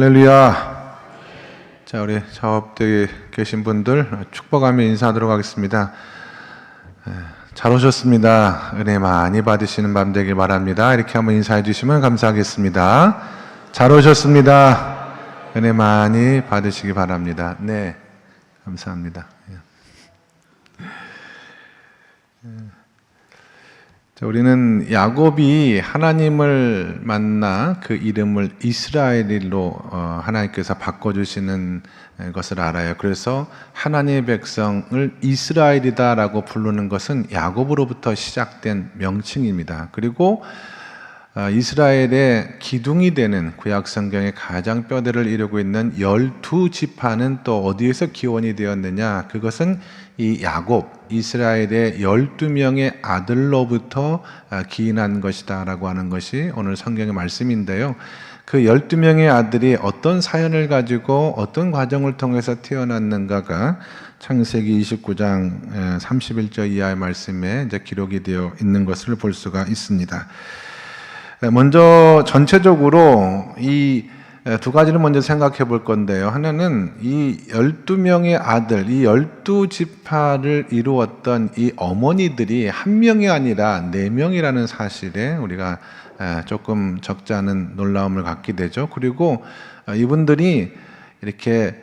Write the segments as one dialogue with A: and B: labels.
A: 할렐루야. 자, 우리 작업대에 계신 분들 축복하며 인사하도록 하겠습니다. 잘 오셨습니다. 은혜 많이 받으시는 밤 되길 바랍니다. 이렇게 한번 인사해 주시면 감사하겠습니다. 잘 오셨습니다. 은혜 많이 받으시기 바랍니다. 네, 감사합니다. 자, 우리는 야곱이 하나님을 만나 그 이름을 이스라엘로 하나님께서 바꿔주시는 것을 알아요. 그래서 하나님의 백성을 이스라엘이다라고 부르는 것은 야곱으로부터 시작된 명칭입니다. 그리고 이스라엘의 기둥이 되는 구약성경의 가장 뼈대를 이루고 있는 12지파는 또 어디에서 기원이 되었느냐? 그것은 이 야곱, 이스라엘의 12명의 아들로부터 기인한 것이다 라고 하는 것이 오늘 성경의 말씀인데요. 그 12명의 아들이 어떤 사연을 가지고 어떤 과정을 통해서 태어났는가가 창세기 29장 31절 이하의 말씀에 이제 기록이 되어 있는 것을 볼 수가 있습니다. 먼저 전체적으로 이 두 가지를 먼저 생각해 볼 건데요. 하나는 이 12명의 아들, 이 12지파를 이루었던 이 어머니들이 한 명이 아니라 4명이라는 사실에 우리가 조금 적지 않은 놀라움을 갖게 되죠. 그리고 이분들이 이렇게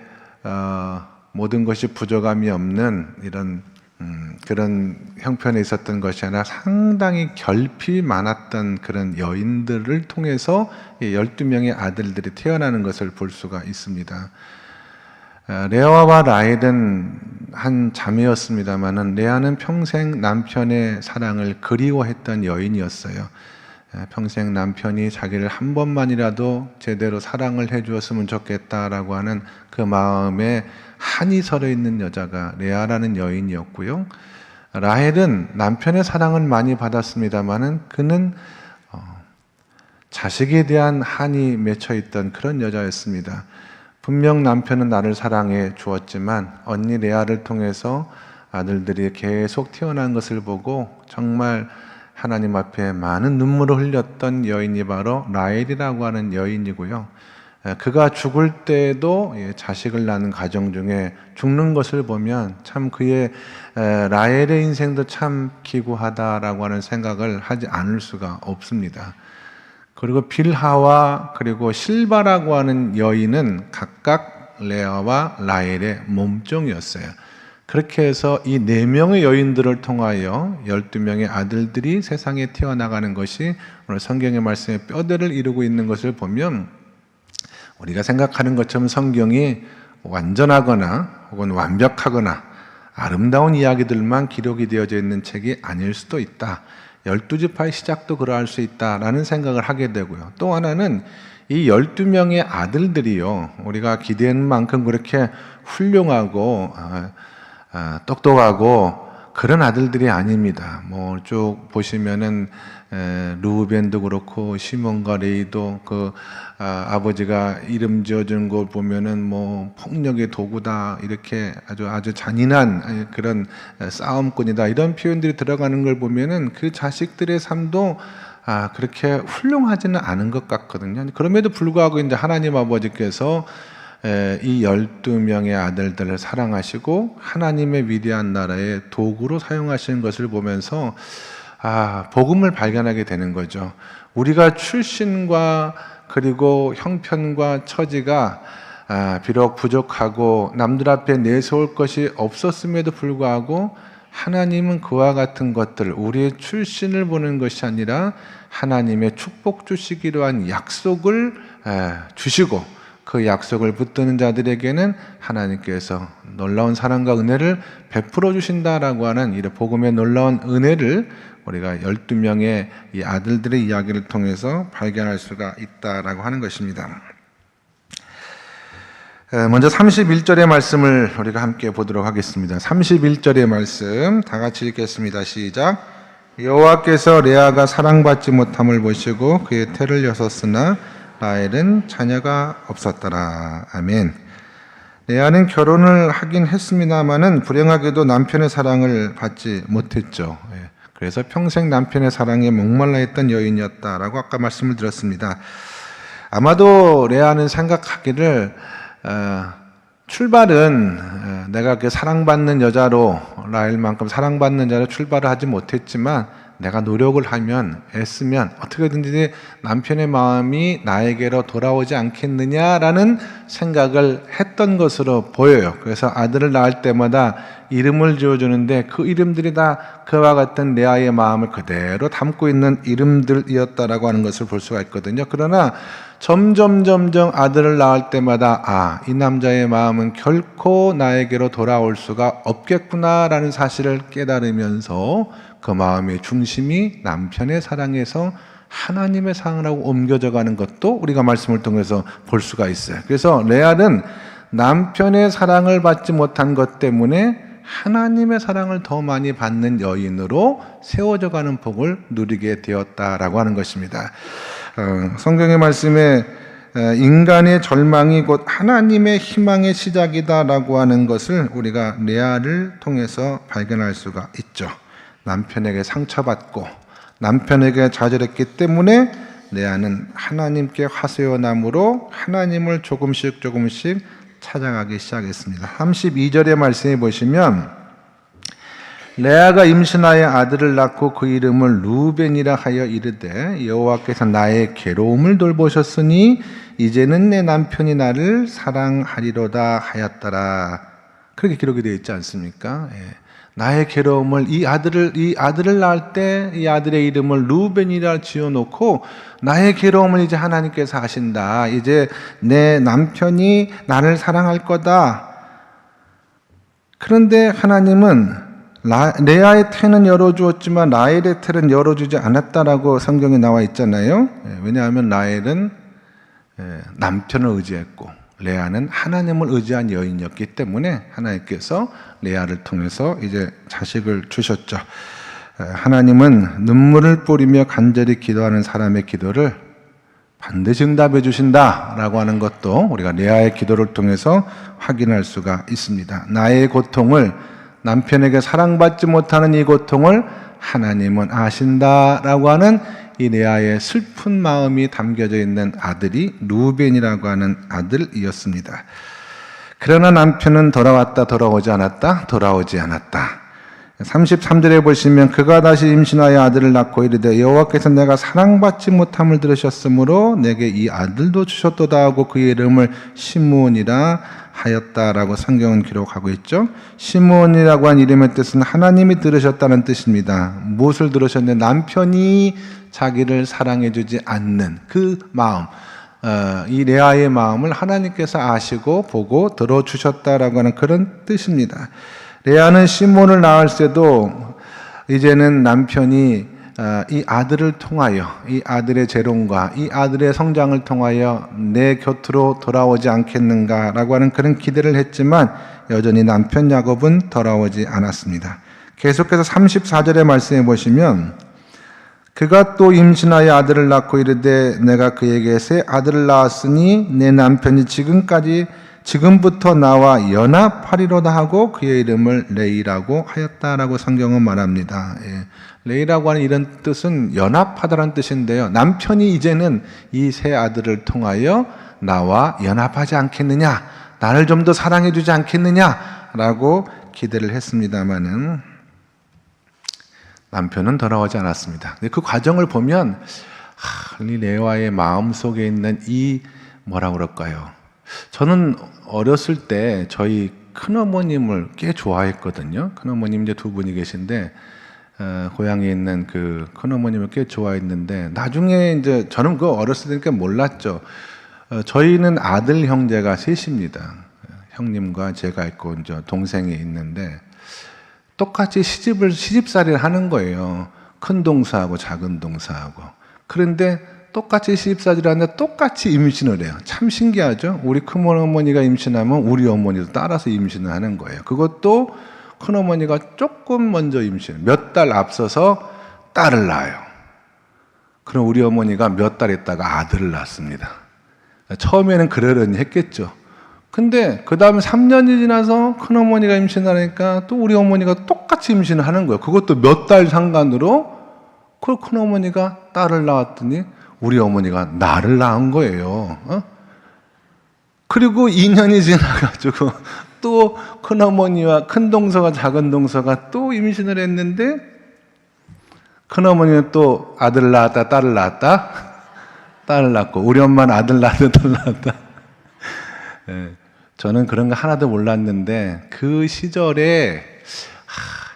A: 모든 것이 부족함이 없는 이런 그런 형편에 있었던 것이 아니라 상당히 결핍이 많았던 그런 여인들을 통해서 12명의 아들들이 태어나는 것을 볼 수가 있습니다. 레아와 라헬은 한 자매였습니다마는 레아는 평생 남편의 사랑을 그리워했던 여인이었어요. 평생 남편이 자기를 한 번만이라도 제대로 사랑을 해주었으면 좋겠다라고 하는 그 마음에 한이 서려 있는 여자가 레아라는 여인이었고요. 라헬은 남편의 사랑을 많이 받았습니다마는 그는 자식에 대한 한이 맺혀 있던 그런 여자였습니다. 분명 남편은 나를 사랑해 주었지만 언니 레아를 통해서 아들들이 계속 태어난 것을 보고 정말 하나님 앞에 많은 눈물을 흘렸던 여인이 바로 라헬이라고 하는 여인이고요. 그가 죽을 때도 자식을 낳는 가정 중에 죽는 것을 보면 참 그의 라헬의 인생도 참 기구하다라고 하는 생각을 하지 않을 수가 없습니다. 그리고 빌하와 그리고 실바라고 하는 여인은 각각 레아와 라헬의 몸종이었어요. 그렇게 해서 이 4명의 여인들을 통하여 12명의 아들들이 세상에 태어나가는 것이 오늘 성경의 말씀에 뼈대를 이루고 있는 것을 보면 우리가 생각하는 것처럼 성경이 완전하거나 혹은 완벽하거나 아름다운 이야기들만 기록이 되어져 있는 책이 아닐 수도 있다. 12지파의 시작도 그러할 수 있다라는 생각을 하게 되고요. 또 하나는 이 12명의 아들들이요, 우리가 기대한 만큼 그렇게 훌륭하고 똑똑하고 그런 아들들이 아닙니다. 뭐 쭉 보시면은 루벤도 그렇고 시몬과 레이도 그 아버지가 이름 지어준 걸 보면은 뭐 폭력의 도구다, 이렇게 아주 잔인한 그런 싸움꾼이다, 이런 표현들이 들어가는 걸 보면은 그 자식들의 삶도 그렇게 훌륭하지는 않은 것 같거든요. 그럼에도 불구하고 이제 하나님 아버지께서 이 12명의 아들들을 사랑하시고 하나님의 위대한 나라의 도구로 사용하시는 것을 보면서 복음을 발견하게 되는 거죠. 우리가 출신과 그리고 형편과 처지가 비록 부족하고 남들 앞에 내세울 것이 없었음에도 불구하고 하나님은 그와 같은 것들, 우리의 출신을 보는 것이 아니라 하나님의 축복 주시기로 한 약속을 주시고 그 약속을 붙드는 자들에게는 하나님께서 놀라운 사랑과 은혜를 베풀어 주신다라고 하는 이 복음의 놀라운 은혜를 우리가 12명의 이 아들들의 이야기를 통해서 발견할 수가 있다라고 하는 것입니다. 먼저 31절의 말씀을 우리가 함께 보도록 하겠습니다. 31절의 말씀 다 같이 읽겠습니다. 시작. 여호와께서 레아가 사랑받지 못함을 보시고 그의 태를 여섰으나 라헬은 자녀가 없었더라. 아멘. 레아는 결혼을 하긴 했습니다마는 불행하게도 남편의 사랑을 받지 못했죠. 그래서 평생 남편의 사랑에 목말라 했던 여인이었다라고 아까 말씀을 드렸습니다. 아마도 레아는 생각하기를 출발은 내가 그 사랑받는 여자로 라헬만큼 사랑받는 여자로 출발을 하지 못했지만 내가 노력을 하면 애쓰면 어떻게든지 남편의 마음이 나에게로 돌아오지 않겠느냐라는 생각을 했던 것으로 보여요. 그래서 아들을 낳을 때마다 이름을 지어주는데 그 이름들이 다 그와 같은 레아의 마음을 그대로 담고 있는 이름들이었다라고 하는 것을 볼 수가 있거든요. 그러나 점점 아들을 낳을 때마다 이 남자의 마음은 결코 나에게로 돌아올 수가 없겠구나라는 사실을 깨달으면서 그 마음의 중심이 남편의 사랑에서 하나님의 사랑으로 옮겨져 가는 것도 우리가 말씀을 통해서 볼 수가 있어요. 그래서 레아는 남편의 사랑을 받지 못한 것 때문에 하나님의 사랑을 더 많이 받는 여인으로 세워져 가는 복을 누리게 되었다라고 하는 것입니다. 성경의 말씀에 인간의 절망이 곧 하나님의 희망의 시작이다라고 하는 것을 우리가 레아를 통해서 발견할 수가 있죠. 남편에게 상처받고 남편에게 좌절했기 때문에 레아는 하나님께 화세어남으로 하나님을 조금씩 찾아가기 시작했습니다. 32절의 말씀에 보시면 레아가 임신하여 아들을 낳고 그 이름을 루벤이라 하여 이르되 여호와께서 나의 괴로움을 돌보셨으니 이제는 내 남편이 나를 사랑하리로다 하였더라. 그렇게 기록이 되어 있지 않습니까? 나의 괴로움을 이 아들을 낳을 때 이 아들의 이름을 루벤이라 지어놓고 나의 괴로움을 이제 하나님께서 아신다. 이제 내 남편이 나를 사랑할 거다. 그런데 하나님은 레아의 태는 열어주었지만 라헬의 태는 열어주지 않았다라고 성경에 나와 있잖아요. 왜냐하면 라헬은 남편을 의지했고 레아는 하나님을 의지한 여인이었기 때문에 하나님께서 레아를 통해서 이제 자식을 주셨죠. 하나님은 눈물을 뿌리며 간절히 기도하는 사람의 기도를 반드시 응답해 주신다라고 하는 것도 우리가 레아의 기도를 통해서 확인할 수가 있습니다. 나의 고통을, 남편에게 사랑받지 못하는 이 고통을 하나님은 아신다라고 하는 이 레아의 슬픈 마음이 담겨져 있는 아들이 루벤이라고 하는 아들이었습니다. 그러나 남편은 돌아오지 않았다. 33절에 보시면 그가 다시 임신하여 아들을 낳고 이르되 여호와께서 내가 사랑받지 못함을 들으셨으므로 내게 이 아들도 주셨도다 하고 그의 이름을 시므온이라 하였다라고 성경은 기록하고 있죠. 시므온이라고 한 이름의 뜻은 하나님이 들으셨다는 뜻입니다. 무엇을 들으셨는데 남편이 자기를 사랑해주지 않는 그 마음, 이 레아의 마음을 하나님께서 아시고 보고 들어주셨다라고 하는 그런 뜻입니다. 레아는 시므온을 낳을 때도 이제는 남편이 이 아들을 통하여, 이 아들의 재롱과 이 아들의 성장을 통하여 내 곁으로 돌아오지 않겠는가라고 하는 그런 기대를 했지만 여전히 남편 야곱은 돌아오지 않았습니다. 계속해서 34절의 말씀에 보시면 그가 또 임신하여 아들을 낳고 이르되 내가 그에게 새 아들을 낳았으니 내 남편이 지금부터 나와 연합하리로다 하고 그의 이름을 레이라고 하였다라고 성경은 말합니다. 레이라고 하는 이런 뜻은 연합하다라는 뜻인데요. 남편이 이제는 이 새 아들을 통하여 나와 연합하지 않겠느냐, 나를 좀 더 사랑해 주지 않겠느냐라고 기대를 했습니다마는 남편은 돌아오지 않았습니다. 근데 그 과정을 보면 이 레아의 마음 속에 있는 이 뭐라 그럴까요? 저는 어렸을 때 저희 큰어머님을 꽤 좋아했거든요. 큰어머님 이제 두 분이 계신데 고향에 있는 그 큰어머님을 꽤 좋아했는데 나중에 이제 저는 그 어렸을 때니까 몰랐죠. 저희는 아들 형제가 셋입니다. 형님과 제가 있고 이제 동생이 있는데 똑같이 시집살이를 하는 거예요. 큰 동서하고 작은 동서하고. 그런데 똑같이 시집살이를 하는데 똑같이 임신을 해요. 참 신기하죠? 우리 큰어머니가 임신하면 우리 어머니도 따라서 임신을 하는 거예요. 그것도 큰어머니가 조금 먼저 몇 달 앞서서 딸을 낳아요. 그럼 우리 어머니가 몇 달 있다가 아들을 낳습니다. 처음에는 그러려니 했겠죠. 근데 그 다음에 3년이 지나서 큰어머니가 임신하니까 또 우리 어머니가 똑같이 임신을 하는 거예요. 그것도 몇 달 상간으로 그 큰어머니가 딸을 낳았더니 우리 어머니가 나를 낳은 거예요. 그리고 2년이 지나가지고 또 큰어머니와 큰동서와 작은동서가 또 임신을 했는데 큰어머니는 또 아들을 낳았다 딸을 낳았다 딸을 낳고 우리 엄마는 아들 낳았다 딸 낳았다. 저는 그런 거 하나도 몰랐는데 그 시절에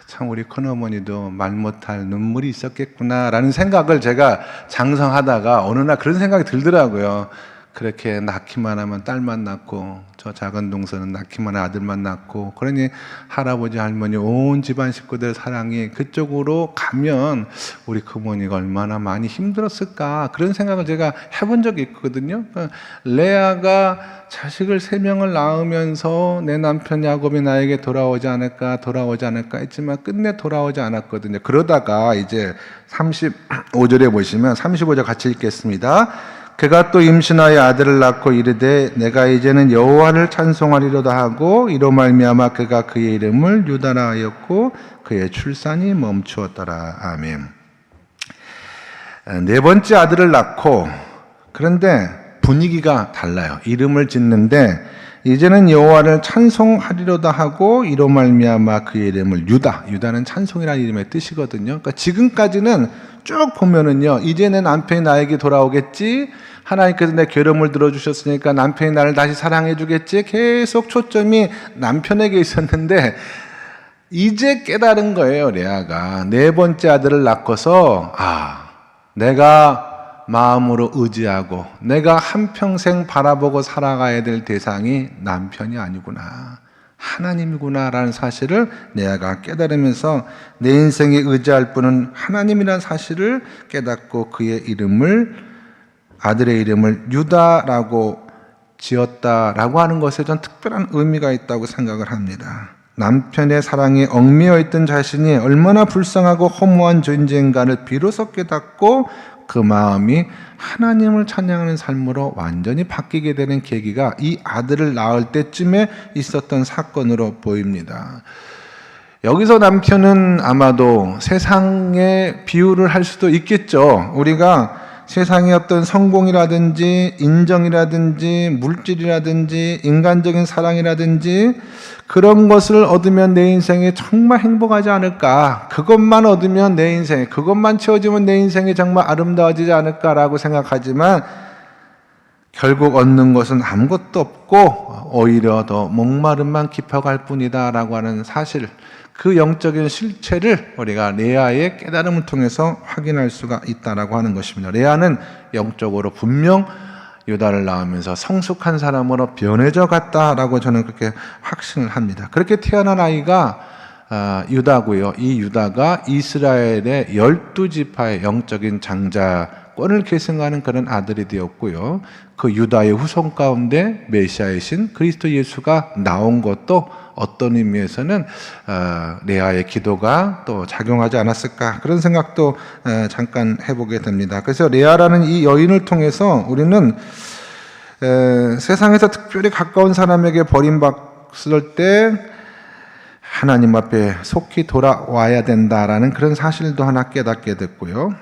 A: 참 우리 큰어머니도 말 못할 눈물이 있었겠구나라는 생각을 제가 장성하다가 어느 날 그런 생각이 들더라고요. 그렇게 낳기만 하면 딸만 낳고 저 작은 동서는 낳기만 하면 아들만 낳고 그러니 할아버지 할머니 온 집안 식구들 사랑이 그쪽으로 가면 우리 큰어머니가 얼마나 많이 힘들었을까 그런 생각을 제가 해본 적이 있거든요. 레아가 자식을 3명을 낳으면서 내 남편 야곱이 나에게 돌아오지 않을까 했지만 끝내 돌아오지 않았거든요. 그러다가 이제 35절에 보시면 35절 같이 읽겠습니다. 그가 또 임신하여 아들을 낳고 이르되 내가 이제는 여호와를 찬송하리로다 하고 이로 말미암아 그가 그의 이름을 유다라 하였고 그의 출산이 멈추었더라. 아멘. 4번째 아들을 낳고 그런데 분위기가 달라요. 이름을 짓는데 이제는 여호와를 찬송하리로다 하고 이로 말미암아 그의 이름을 유다는 찬송이라는 이름의 뜻이거든요. 그러니까 지금까지는 쭉 보면은요, 이제 내 남편이 나에게 돌아오겠지, 하나님께서 내 괴로움을 들어주셨으니까 남편이 나를 다시 사랑해 주겠지, 계속 초점이 남편에게 있었는데 이제 깨달은 거예요. 레아가 4번째 아들을 낳고서 내가 마음으로 의지하고 내가 한평생 바라보고 살아가야 될 대상이 남편이 아니구나, 하나님이구나 라는 사실을 레아가 깨달으면서 내 인생에 의지할 분은 하나님이라는 사실을 깨닫고 그의 아들의 이름을 유다라고 지었다라고 하는 것에 전 특별한 의미가 있다고 생각을 합니다. 남편의 사랑에 얽매여 있던 자신이 얼마나 불쌍하고 허무한 존재인가를 비로소 깨닫고 그 마음이 하나님을 찬양하는 삶으로 완전히 바뀌게 되는 계기가 이 아들을 낳을 때쯤에 있었던 사건으로 보입니다. 여기서 남편은 아마도 세상에 비유를 할 수도 있겠죠. 우리가 세상의 어떤 성공이라든지 인정이라든지 물질이라든지 인간적인 사랑이라든지 그런 것을 얻으면 내 인생이 정말 행복하지 않을까, 그것만 얻으면 내 인생, 그것만 채워지면 내 인생이 정말 아름다워지지 않을까라고 생각하지만 결국 얻는 것은 아무것도 없고 오히려 더 목마름만 깊어갈 뿐이다 라고 하는 사실, 그 영적인 실체를 우리가 레아의 깨달음을 통해서 확인할 수가 있다라고 하는 것입니다. 레아는 영적으로 분명 유다를 낳으면서 성숙한 사람으로 변해져 갔다라고 저는 그렇게 확신을 합니다. 그렇게 태어난 아이가 유다고요. 이 유다가 이스라엘의 12지파의 영적인 장자권을 계승하는 그런 아들이 되었고요. 그 유다의 후손 가운데 메시아이신 그리스도 예수가 나온 것도 어떤 의미에서는 레아의 기도가 또 작용하지 않았을까, 그런 생각도 잠깐 해보게 됩니다. 그래서 레아라는 이 여인을 통해서 우리는 세상에서 특별히 가까운 사람에게 버림받을 때 하나님 앞에 속히 돌아와야 된다라는 그런 사실도 하나 깨닫게 됐고요.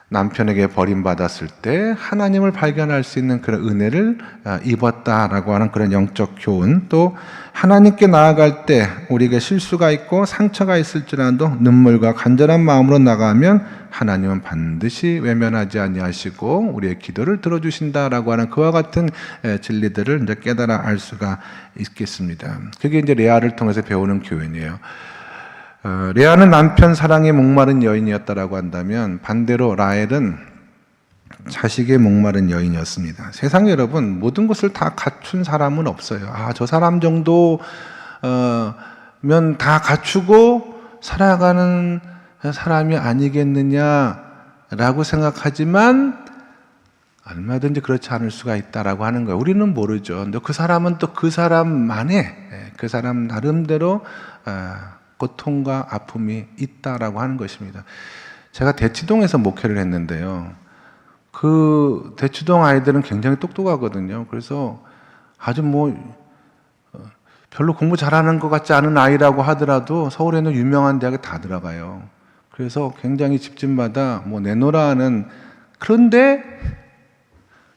A: 남편에게 버림받았을 때 하나님을 발견할 수 있는 그런 은혜를 입었다라고 하는 그런 영적 교훈, 또 하나님께 나아갈 때 우리에게 실수가 있고 상처가 있을지라도 눈물과 간절한 마음으로 나가면 하나님은 반드시 외면하지 아니하시고 우리의 기도를 들어주신다라고 하는 그와 같은 진리들을 이제 깨달아 알 수가 있겠습니다. 그게 이제 레아를 통해서 배우는 교훈이에요. 레아는 남편 사랑에 목마른 여인이었다라고 한다면 반대로 라헬은 자식의 목마른 여인이었습니다. 세상에 여러분 모든 것을 다 갖춘 사람은 없어요. 저 사람 정도면 다 갖추고 살아가는 사람이 아니겠느냐라고 생각하지만 얼마든지 그렇지 않을 수가 있다라고 하는 거예요. 우리는 모르죠. 근데 그 사람은 또 그 사람만의, 그 사람 나름대로 고통과 아픔이 있다라고 하는 것입니다. 제가 대치동에서 목회를 했는데요. 그 대치동 아이들은 굉장히 똑똑하거든요. 그래서 아주 별로 공부 잘하는 것 같지 않은 아이라고 하더라도 서울에 있는 유명한 대학에 다 들어가요. 그래서 굉장히 집집마다 내노라 하는 그런데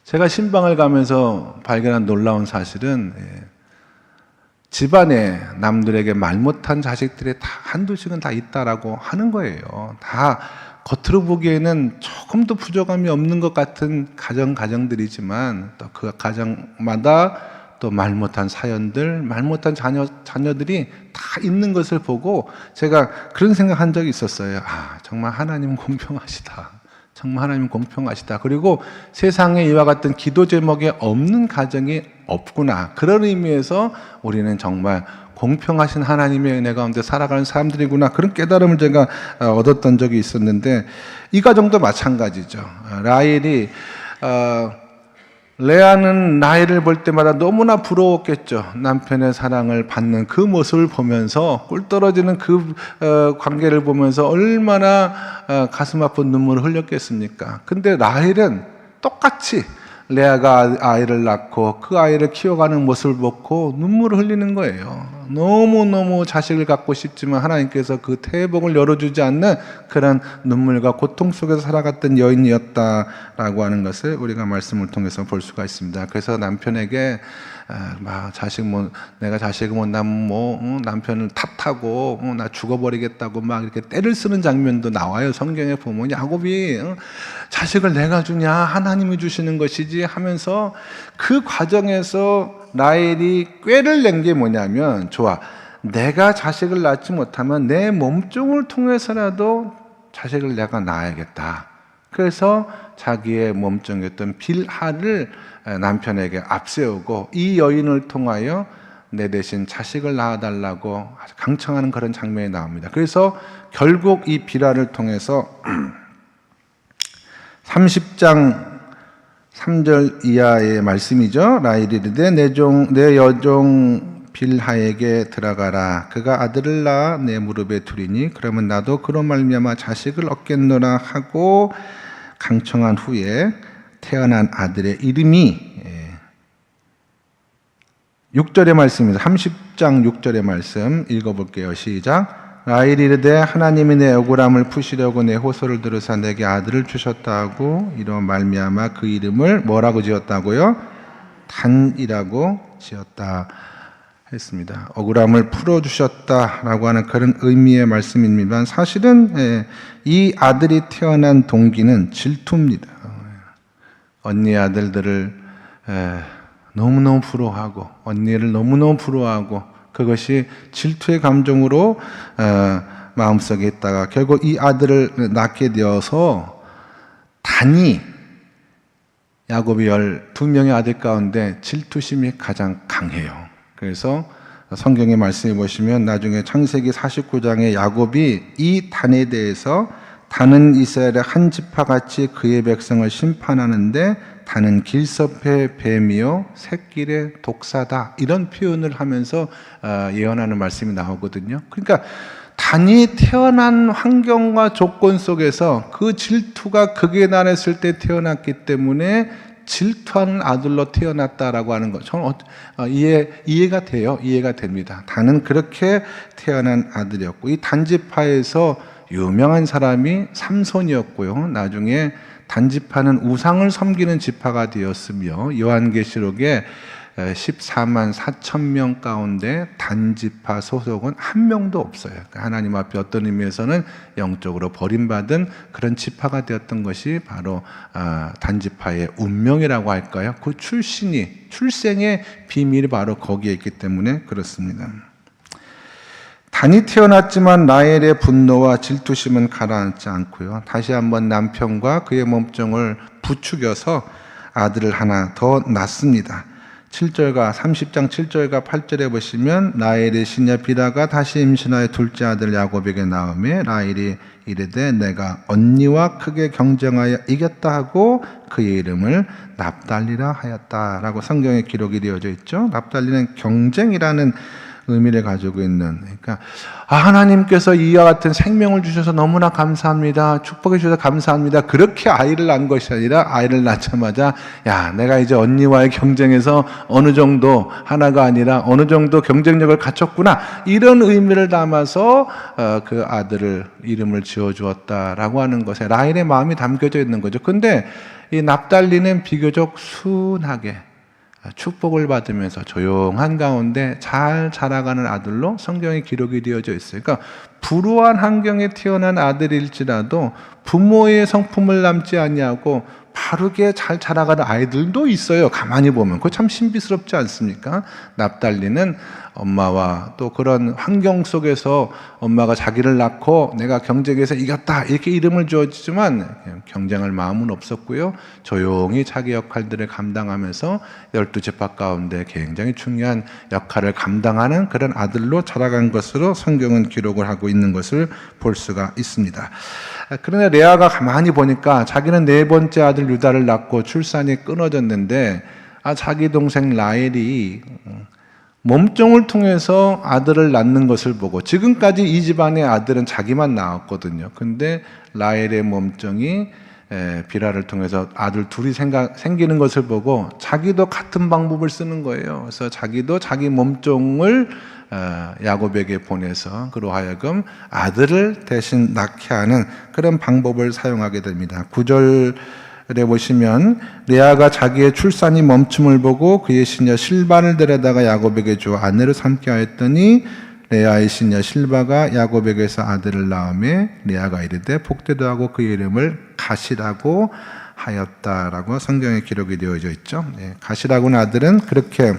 A: 제가 신방을 가면서 발견한 놀라운 사실은 집안에 남들에게 말 못한 자식들이 다 한두씩은 다 있다라고 하는 거예요. 다 겉으로 보기에는 조금도 부족함이 없는 것 같은 가정들이지만 또 그 가정마다 또 말 못한 사연들, 말 못한 자녀들이 다 있는 것을 보고 제가 그런 생각한 적이 있었어요. 아, 정말 하나님은 공평하시다. 정말 하나님은 공평하시다. 그리고 세상에 이와 같은 기도 제목에 없는 가정이 없구나. 그런 의미에서 우리는 정말 공평하신 하나님의 은혜 가운데 살아가는 사람들이구나. 그런 깨달음을 제가 얻었던 적이 있었는데 이 가정도 마찬가지죠. 라헬이 레아는 라헬을 볼 때마다 너무나 부러웠겠죠. 남편의 사랑을 받는 그 모습을 보면서 꿀 떨어지는 그 관계를 보면서 얼마나 가슴 아픈 눈물을 흘렸겠습니까? 근데 라헬은 똑같이 레아가 아이를 낳고 그 아이를 키워가는 모습을 보고 눈물을 흘리는 거예요. 너무너무 자식을 갖고 싶지만 하나님께서 그 태복을 열어주지 않는 그런 눈물과 고통 속에서 살아갔던 여인이었다라고 하는 것을 우리가 말씀을 통해서 볼 수가 있습니다. 그래서 남편에게 내가 자식을 못 낳으면 남편을 탓하고 나 죽어버리겠다고 막 이렇게 때를 쓰는 장면도 나와요. 성경에 보면 야곱이 자식을 내가 주냐 하나님이 주시는 것이지 하면서 그 과정에서 라헬이 꾀를 낸 게 뭐냐면 좋아, 내가 자식을 낳지 못하면 내 몸종을 통해서라도 자식을 내가 낳아야겠다. 그래서 자기의 몸종이었던 빌하를 남편에게 앞세우고 이 여인을 통하여 내 대신 자식을 낳아달라고 강청하는 그런 장면이 나옵니다. 그래서 결국 이 빌하를 통해서 30장 3절 이하의 말씀이죠. 라헬이 이르되 내 여종 빌하에게 들어가라. 그가 아들을 낳아 내 무릎에 두리니 그러면 나도 그로 말미암아 자식을 얻겠노라 하고 강청한 후에 태어난 아들의 이름이 6절의 말씀입니다. 30장 6절의 말씀 읽어볼게요. 시작. 라헬이 이르되 하나님이 내 억울함을 푸시려고 내 호소를 들으사 내게 아들을 주셨다 하고 이로 말미암아 그 이름을 뭐라고 지었다고요? 단이라고 지었다 했습니다. 억울함을 풀어주셨다라고 하는 그런 의미의 말씀입니다. 사실은 이 아들이 태어난 동기는 질투입니다. 언니 아들들을 너무너무 부러워하고 언니를 너무너무 부러워하고 그것이 질투의 감정으로 마음속에 있다가 결국 이 아들을 낳게 되어서 단이 야곱이 12명의 아들 가운데 질투심이 가장 강해요. 그래서 성경의 말씀해 보시면 나중에 창세기 49장에 야곱이 이 단에 대해서 단은 이스라엘의 한 지파같이 그의 백성을 심판하는데 단은 길섭의 뱀이요 새길의 독사다 이런 표현을 하면서 예언하는 말씀이 나오거든요. 그러니까 단이 태어난 환경과 조건 속에서 그 질투가 극에 달했을 때 태어났기 때문에 질투하는 아들로 태어났다라고 하는 것 저는 이해가 돼요. 이해가 됩니다. 단은 그렇게 태어난 아들이었고 이 단지파에서 유명한 사람이 삼손이었고요. 나중에 단지파는 우상을 섬기는 지파가 되었으며 요한계시록에 14만 4천 명 가운데 단지파 소속은 한 명도 없어요. 그러니까 하나님 앞에 어떤 의미에서는 영적으로 버림받은 그런 지파가 되었던 것이 바로 단지파의 운명이라고 할까요? 그 출생의 비밀이 바로 거기에 있기 때문에 그렇습니다. 단이 태어났지만 라헬의 분노와 질투심은 가라앉지 않고요. 다시 한번 남편과 그의 몸종을 부추겨서 아들을 하나 더 낳습니다. 30장 7절과 8절에 보시면 라헬의 시녀 빌하가 다시 임신하여 둘째 아들 야곱에게 낳음에 라헬이 이르되 내가 언니와 크게 경쟁하여 이겼다 하고 그의 이름을 납달리라 하였다라고 성경에 기록이 되어져 있죠. 납달리는 경쟁이라는 의미를 가지고 있는, 그러니까 하나님께서 이와 같은 생명을 주셔서 너무나 감사합니다, 축복해 주셔서 감사합니다, 그렇게 아이를 낳은 것이 아니라 아이를 낳자마자 야, 내가 이제 언니와의 경쟁에서 어느 정도 하나가 아니라 어느 정도 경쟁력을 갖췄구나, 이런 의미를 담아서 그 아들을 이름을 지어주었다라고 하는 것에 라헬의 마음이 담겨져 있는 거죠. 근데 이 납달리는 비교적 순하게 축복을 받으면서 조용한 가운데 잘 자라가는 아들로 성경에 기록이 되어져 있어요. 그러니까 불우한 환경에 태어난 아들일지라도 부모의 성품을 남지 아니하고 바르게 잘 자라가는 아이들도 있어요. 가만히 보면 그거 참 신비스럽지 않습니까? 납달리는 엄마와 또 그런 환경 속에서 엄마가 자기를 낳고 내가 경쟁에서 이겼다 이렇게 이름을 주었지만 경쟁할 마음은 없었고요. 조용히 자기 역할들을 감당하면서 12지파 가운데 굉장히 중요한 역할을 감당하는 그런 아들로 자라간 것으로 성경은 기록을 하고 있는 것을 볼 수가 있습니다. 그러나 레아가 가만히 보니까 자기는 네 번째 아들 유다를 낳고 출산이 끊어졌는데 자기 동생 라헬이 몸종을 통해서 아들을 낳는 것을 보고, 지금까지 이 집안의 아들은 자기만 낳았거든요. 근데 라헬의 몸종이 비라를 통해서 아들 둘이 생기는 것을 보고 자기도 같은 방법을 쓰는 거예요. 그래서 자기도 자기 몸종을 야곱에게 보내서 그로 하여금 아들을 대신 낳게 하는 그런 방법을 사용하게 됩니다. 9절에 보시면 레아가 자기의 출산이 멈춤을 보고 그의 시녀 실바를 데려다가 야곱에게 주어 아내로 삼게 하였더니 레아의 시녀 실바가 야곱에게서 아들을 낳음에 레아가 이르되 복되도 하고 그의 이름을 가시라고 하였다라고 성경에 기록이 되어져 있죠. 가시라고 하는 아들은 그렇게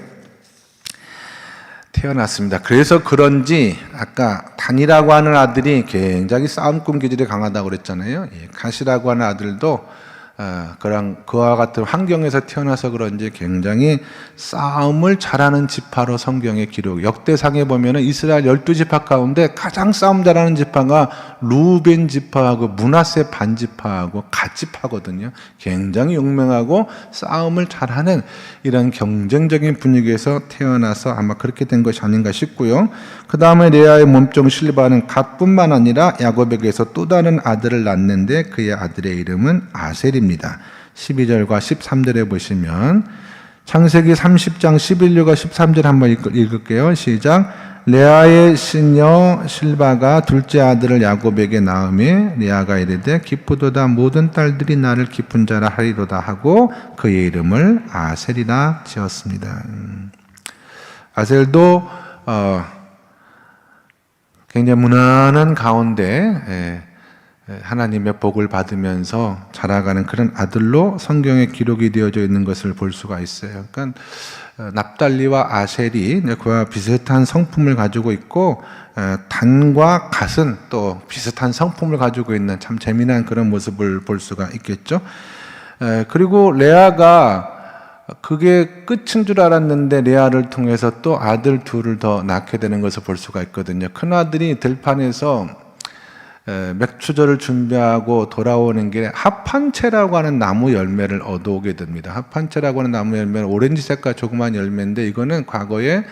A: 태어났습니다. 그래서 그런지 아까 단이라고 하는 아들이 굉장히 싸움꾼 기질이 강하다고 그랬잖아요. 가시라고 하는 아들도 그와 같은 환경에서 태어나서 그런지 굉장히 싸움을 잘하는 지파로 성경의 기록, 역대상에 보면은 이스라엘 12지파 가운데 가장 싸움 잘하는 지파가 루벤 지파하고 므낫세 반 지파하고 갓 지파거든요. 굉장히 용맹하고 싸움을 잘하는 이런 경쟁적인 분위기에서 태어나서 아마 그렇게 된 것이 아닌가 싶고요. 그 다음에 레아의 몸종 실바는 갓뿐만 아니라 야곱에게서 또 다른 아들을 낳는데 그의 아들의 이름은 아셀입니다. 12절과 13절에 보시면 창세기 30장 11절과 13절 한번 읽을게요. 시작. 레아의 시녀 실바가 둘째 아들을 야곱에게 낳음에 레아가 이르되 기쁘도다, 모든 딸들이 나를 기쁜 자라 하리로다 하고 그의 이름을 아셀이라 지었습니다. 아셀도 굉장히 무난한 가운데 하나님의 복을 받으면서 자라가는 그런 아들로 성경에 기록이 되어져 있는 것을 볼 수가 있어요. 그러니까 납달리와 아셀이 그와 비슷한 성품을 가지고 있고 단과 갓은 또 비슷한 성품을 가지고 있는 참 재미난 그런 모습을 볼 수가 있겠죠. 그리고 레아가 그게 끝인 줄 알았는데 레아를 통해서 또 아들 둘을 더 낳게 되는 것을 볼 수가 있거든요. 큰아들이 들판에서 맥추절을 준비하고 돌아오는 길에 합판채라고 하는 나무 열매를 얻어오게 됩니다. 합판채라고 하는 나무 열매는 오렌지 색깔 조그만 열매인데 이거는 과거에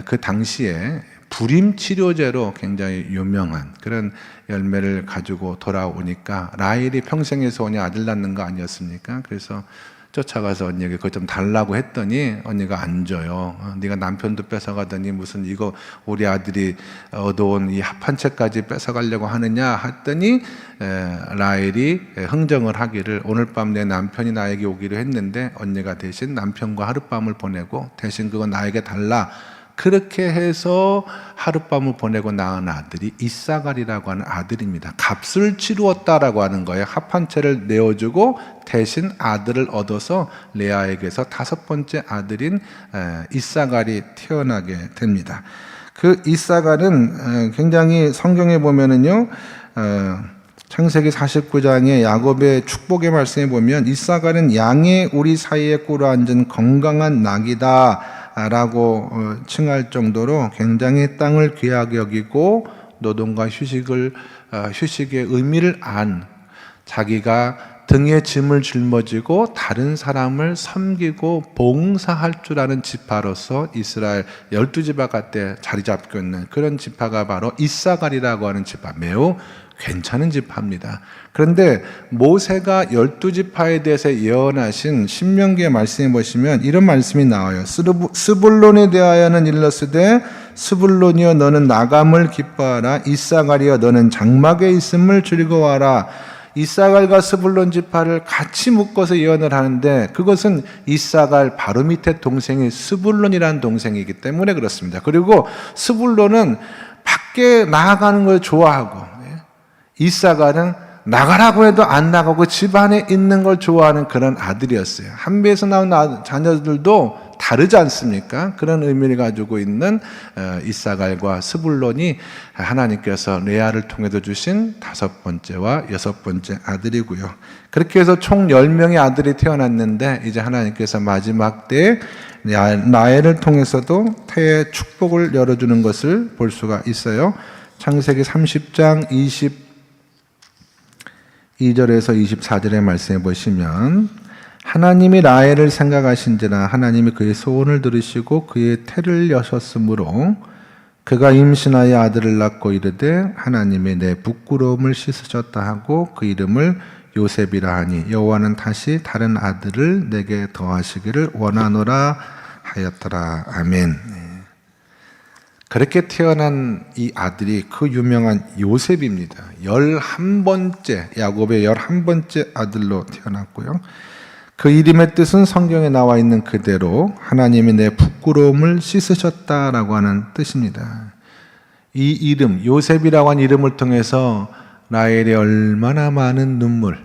A: 그 당시에 불임 치료제로 굉장히 유명한 그런 열매를 가지고 돌아오니까 라헬이 평생에 소원이 아들 낳는 거 아니었습니까? 그래서 쫓아가서 언니에게 그거 좀 달라고 했더니 언니가 안 줘요. 네가 남편도 뺏어가더니 무슨 이거 우리 아들이 얻어온 이 합한채까지 뺏어가려고 하느냐 했더니 라헬이 흥정을 하기를 오늘 밤 내 남편이 나에게 오기로 했는데 언니가 대신 남편과 하룻밤을 보내고 대신 그거 나에게 달라. 그렇게 해서 하룻밤을 보내고 낳은 아들이 이사갈이라고 하는 아들입니다. 값을 치루었다라고 하는 거예요. 합한채를 내어주고 대신 아들을 얻어서 레아에게서 다섯 번째 아들인 이사갈이 태어나게 됩니다. 그 이사갈은 굉장히 성경에 보면은요, 창세기 49장에 야곱의 축복의 말씀에 보면 이사갈은 양의 우리 사이에 꿇어 앉은 건강한 낙이다 라고 칭할 정도로 굉장히 땅을 귀하게 여기고 노동과 휴식의 의미를 안 자기가 등에 짐을 짊어지고 다른 사람을 섬기고 봉사할 줄 아는 지파로서 이스라엘 12지파 가운데 자리 잡고 있는 그런 지파가 바로 이사갈이라고 하는 지파, 매우 괜찮은 지파입니다. 그런데 모세가 12지파에 대해서 예언하신 신명기의 말씀에 보시면 이런 말씀이 나와요. 스불론에 대하여는 일렀으되 스불론이여 너는 나감을 기뻐하라. 이사갈이여 너는 장막에 있음을 즐거워하라. 이사갈과 스불론 지파를 같이 묶어서 예언을 하는데 그것은 이사갈 바로 밑에 동생이 스불론이라는 동생이기 때문에 그렇습니다. 그리고 스불론은 밖에 나아가는 걸 좋아하고 이사갈은 나가라고 해도 안 나가고 집안에 있는 걸 좋아하는 그런 아들이었어요. 한배에서 나온 자녀들도 다르지 않습니까? 그런 의미를 가지고 있는 이사갈과 스불론이 하나님께서 레아를 통해서 주신 5번째와 6번째 아들이고요. 그렇게 해서 총 10명의 아들이 태어났는데 이제 하나님께서 마지막 때에 라헬을 통해서도 태의 축복을 열어주는 것을 볼 수가 있어요. 창세기 30장 22절에서 24절의 말씀에 보시면 하나님이 라헬을 생각하신지라 하나님이 그의 소원을 들으시고 그의 태를 여셨으므로 그가 임신하여 아들을 낳고 이르되 하나님이 내 부끄러움을 씻으셨다 하고 그 이름을 요셉이라 하니 여호와는 다시 다른 아들을 내게 더하시기를 원하노라 하였더라. 아멘. 그렇게 태어난 이 아들이 그 유명한 요셉입니다. 11번째, 야곱의 11번째 아들로 태어났고요. 그 이름의 뜻은 성경에 나와 있는 그대로 하나님이 내 부끄러움을 씻으셨다라고 하는 뜻입니다. 이 이름, 요셉이라고 하는 이름을 통해서 라헬이 얼마나 많은 눈물,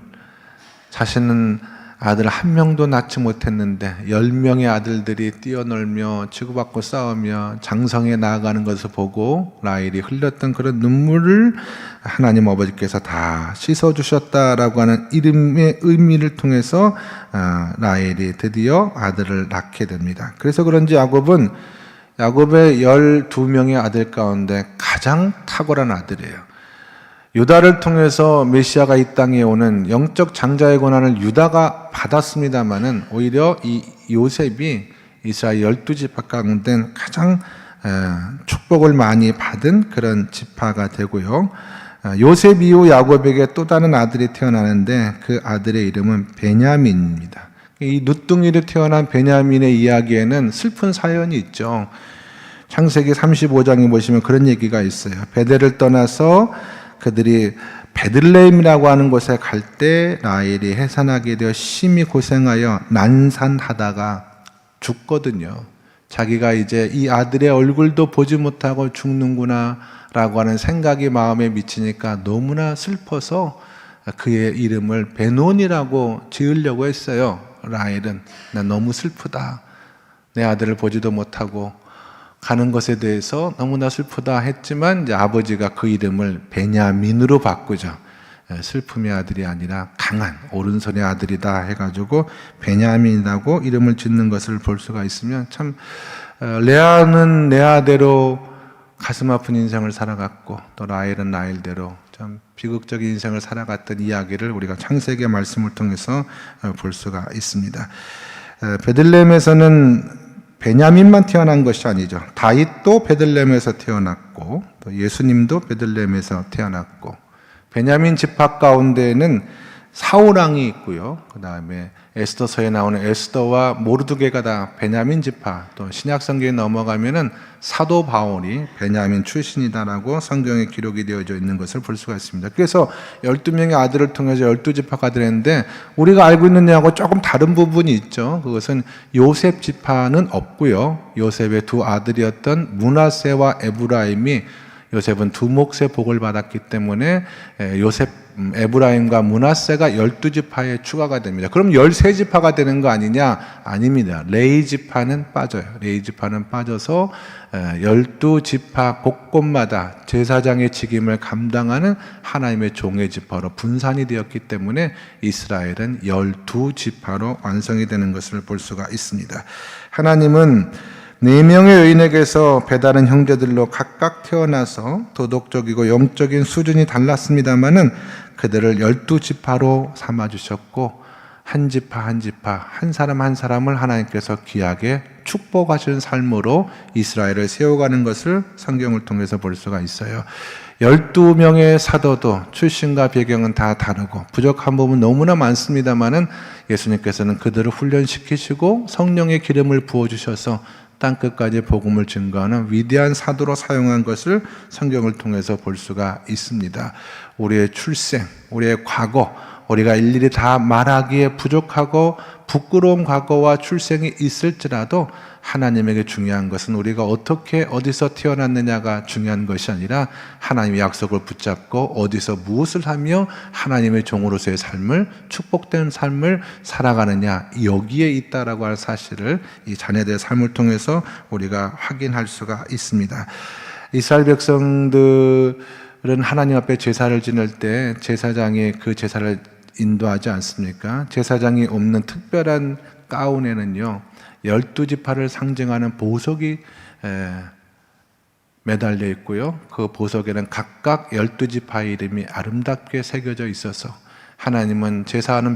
A: 자신은 아들 한 명도 낳지 못했는데 10명의 아들들이 뛰어놀며 치고받고 싸우며 장성에 나아가는 것을 보고 라헬이 흘렸던 그런 눈물을 하나님 아버지께서 다 씻어주셨다라고 하는 이름의 의미를 통해서 라헬이 드디어 아들을 낳게 됩니다. 그래서 그런지 야곱은 야곱의 12명의 아들 가운데 가장 탁월한 아들이에요. 유다를 통해서 메시아가 이 땅에 오는 영적 장자의 권한을 유다가 받았습니다마는 오히려 이 요셉이 이스라엘 12지파 가운데 가장 축복을 많이 받은 그런 지파가 되고요. 요셉 이후 야곱에게 또 다른 아들이 태어나는데 그 아들의 이름은 베냐민입니다. 이 누뚱이로 태어난 베냐민의 이야기에는 슬픈 사연이 있죠. 창세기 35장에 보시면 그런 얘기가 있어요. 베델을 떠나서 그들이 베들레헴이라고 하는 곳에 갈 때 라헬이 해산하게 되어 심히 고생하여 난산하다가 죽거든요. 자기가 이제 이 아들의 얼굴도 보지 못하고 죽는구나 라고 하는 생각이 마음에 미치니까 너무나 슬퍼서 그의 이름을 베논이라고 지으려고 했어요. 라헬은 나 너무 슬프다. 내 아들을 보지도 못하고 가는 것에 대해서 너무나 슬프다 했지만 이제 아버지가 그 이름을 베냐민으로 바꾸죠. 슬픔의 아들이 아니라 강한 오른손의 아들이다 해가지고 베냐민이라고 이름을 짓는 것을 볼 수가 있으면 참 레아는 레아대로 가슴 아픈 인생을 살아갔고 또 라헬은 라헬대로 참 비극적인 인생을 살아갔던 이야기를 우리가 창세기의 말씀을 통해서 볼 수가 있습니다. 베들레헴에서는 베냐민만 태어난 것이 아니죠. 다윗도 베들레헴에서 태어났고 또 예수님도 베들레헴에서 태어났고 베냐민 지파 가운데에는 사울 왕이 있고요. 그 다음에 에스더서에 나오는 에스더와 모르드게가 다 베냐민 지파, 또 신약 성경에 넘어가면은 사도 바울이 베냐민 출신이다라고 성경에 기록이 되어져 있는 것을 볼 수가 있습니다. 그래서 12명의 아들을 통해서 12지파가 되는데 우리가 알고 있는 내용하고 조금 다른 부분이 있죠. 그것은 요셉 지파는 없고요. 요셉의 두 아들이었던 므낫세와 에브라임이 요셉은 두 몫의 복을 받았기 때문에 에브라임과 므낫세가 12지파에 추가가 됩니다. 그럼 13지파가 되는 거 아니냐? 아닙니다. 레위 지파는 빠져요. 레위 지파는 빠져서 12지파 곳곳마다 제사장의 직임을 감당하는 하나님의 종의 지파로 분산이 되었기 때문에 이스라엘은 12지파로 완성이 되는 것을 볼 수가 있습니다. 하나님은 4명의 여인에게서 배다른 형제들로 각각 태어나서 도덕적이고 영적인 수준이 달랐습니다마는 그들을 12지파로 삼아주셨고 한 지파 한 지파 한 사람 한 사람을 하나님께서 귀하게 축복하시는 삶으로 이스라엘을 세워가는 것을 성경을 통해서 볼 수가 있어요. 12명의 사도도 출신과 배경은 다 다르고 부족한 부분 너무나 많습니다마는 예수님께서는 그들을 훈련시키시고 성령의 기름을 부어주셔서 땅끝까지 복음을 증거하는 위대한 사도로 사용한 것을 성경을 통해서 볼 수가 있습니다. 우리의 출생, 우리의 과거, 우리가 일일이 다 말하기에 부족하고 부끄러운 과거와 출생이 있을지라도 하나님에게 중요한 것은 우리가 어떻게 어디서 태어났느냐가 중요한 것이 아니라 하나님의 약속을 붙잡고 어디서 무엇을 하며 하나님의 종으로서의 삶을, 축복된 삶을 살아가느냐, 여기에 있다라고 하는 사실을 이 자녀들의 삶을 통해서 우리가 확인할 수가 있습니다. 이스라엘 백성들은 하나님 앞에 제사를 지낼 때 제사장이 그 제사를 인도하지 않습니까? 제사장이 없는 특별한 가운에는요 12지파를 상징하는 보석이 매달려 있고요. 그 보석에는 각각 12지파의 이름이 아름답게 새겨져 있어서 하나님은 제사하는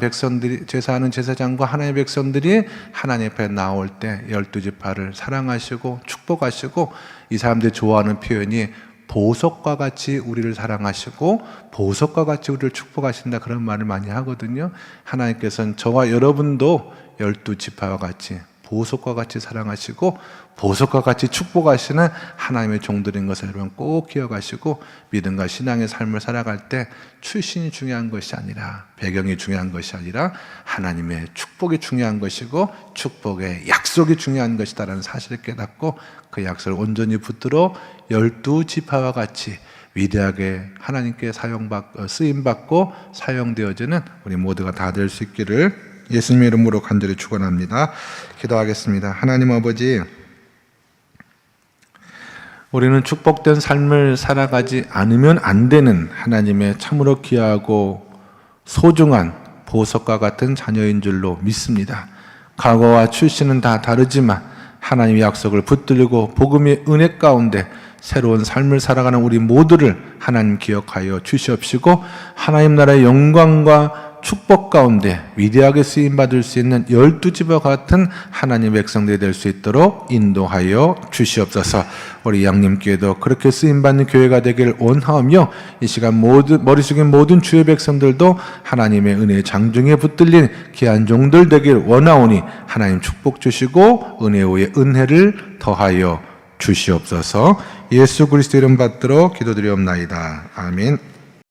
A: 제사장과 하나님의 백성들이 하나님 앞에 나올 때 12지파를 사랑하시고 축복하시고, 이 사람들이 좋아하는 표현이 보석과 같이 우리를 사랑하시고 보석과 같이 우리를 축복하신다, 그런 말을 많이 하거든요. 하나님께서는 저와 여러분도 12지파와 같이 보석과 같이 사랑하시고 보석과 같이 축복하시는 하나님의 종들인 것을 여러분 꼭 기억하시고, 믿음과 신앙의 삶을 살아갈 때 출신이 중요한 것이 아니라, 배경이 중요한 것이 아니라 하나님의 축복이 중요한 것이고 축복의 약속이 중요한 것이다라는 사실을 깨닫고 그 약속을 온전히 붙들어 12지파와 같이 위대하게 하나님께 쓰임받고 사용되어지는 우리 모두가 다 될 수 있기를 예수님의 이름으로 간절히 축원합니다. 기도하겠습니다. 하나님 아버지, 우리는 축복된 삶을 살아가지 않으면 안 되는 하나님의 참으로 귀하고 소중한 보석과 같은 자녀인 줄로 믿습니다. 과거와 출신은 다 다르지만 하나님의 약속을 붙들고 복음의 은혜 가운데 새로운 삶을 살아가는 우리 모두를 하나님 기억하여 주시옵시고, 하나님 나라의 영광과 축복 가운데 위대하게 쓰임받을 수 있는 12지파 같은 하나님 백성들이 될 수 있도록 인도하여 주시옵소서. 우리 양님께도 그렇게 쓰임받는 교회가 되길 원하며, 이 시간 머리 숙인 모든 주의 백성들도 하나님의 은혜의 장중에 붙들린 귀한 종들 되길 원하오니 하나님 축복 주시고 은혜 위에 은혜를 더하여 주시옵소서. 예수 그리스도 이름 받들어 기도드리옵나이다. 아멘.